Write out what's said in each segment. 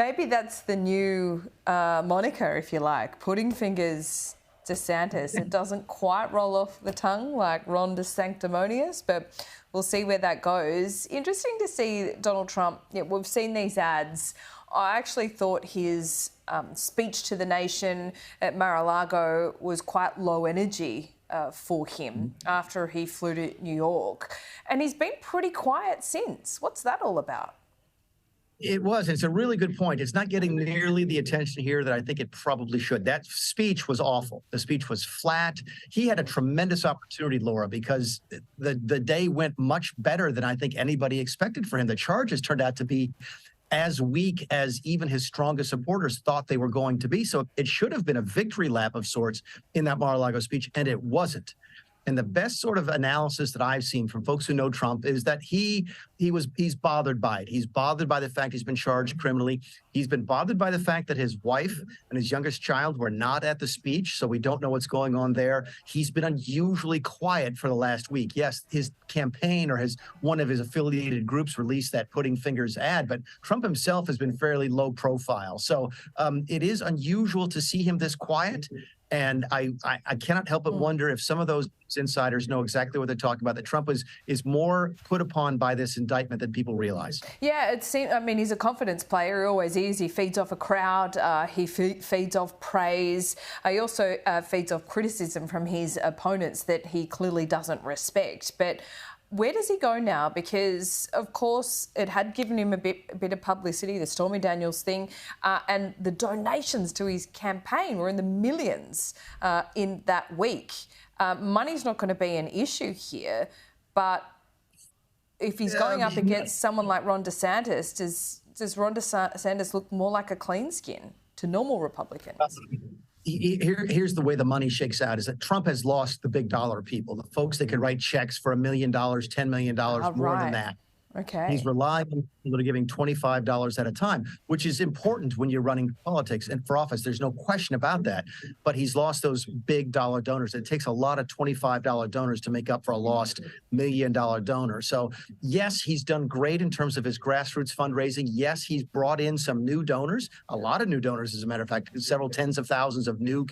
Maybe that's the new moniker, if you like, putting fingers DeSantis. It doesn't quite roll off the tongue like Ron DeSanctimonious, but we'll see where that goes. Interesting to see Donald Trump. Yeah, we've seen these ads. I actually thought his speech to the nation at Mar-a-Lago was quite low energy for him after he flew to New York. And he's been pretty quiet since. What's that all about? It was. It's a really good point. It's not getting nearly the attention here that I think it probably should. That speech was awful. The speech was flat. He had a tremendous opportunity, Laura, because the day went much better than I think anybody expected for him. The charges turned out to be as weak as even his strongest supporters thought they were going to be. So it should have been a victory lap of sorts in that Mar-a-Lago speech, and it wasn't. And the best sort of analysis that I've seen from folks who know Trump is that he's bothered by it. He's bothered by the fact he's been charged criminally. He's been bothered by the fact that his wife and his youngest child were not at the speech, so we don't know what's going on there. He's been unusually quiet for the last week. Yes, his campaign or one of his affiliated groups released that putting fingers ad, but Trump himself has been fairly low profile. So it is unusual to see him this quiet. And I cannot help but wonder if some of those insiders know exactly what they're talking about, that Trump is more put upon by this indictment than people realize. Yeah, it seems, I mean, he's a confidence player. He always is. He feeds off a crowd. He feeds off praise. He also feeds off criticism from his opponents that he clearly doesn't respect. But where does he go now? Because, of course, it had given him a bit of publicity, the Stormy Daniels thing, and the donations to his campaign were in the millions in that week. Money's not going to be an issue here, but if he's going up against someone like Ron DeSantis, does Ron DeSantis look more like a clean skin to normal Republicans? Here's the way the money shakes out, is that Trump has lost the big dollar people, the folks that could write checks for $1 million, $10 million, more than that. Okay. He's relying on people to giving $25 at a time, which is important when you're running politics and for office. There's no question about that. But he's lost those big dollar donors. It takes a lot of $25 donors to make up for a lost $1 million donor. So, yes, he's done great in terms of his grassroots fundraising. Yes, he's brought in some new donors, a lot of new donors, as a matter of fact, several tens of thousands of new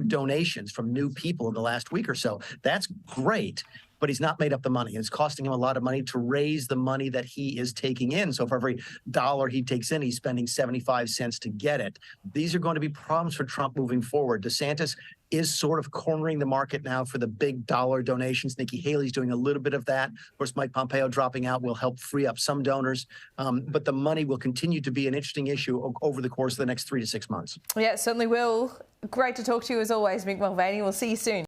donations from new people in the last week or so. That's great. But he's not made up the money. It's costing him a lot of money to raise the money that he is taking in. So for every dollar he takes in, he's spending 75 cents to get it. These are going to be problems for Trump moving forward. DeSantis is sort of cornering the market now for the big dollar donations. Nikki Haley's doing a little bit of that. Of course, Mike Pompeo dropping out will help free up some donors. But the money will continue to be an interesting issue over the course of the next 3 to 6 months. Yeah, it certainly will. Great to talk to you as always, Mick Mulvaney. We'll see you soon.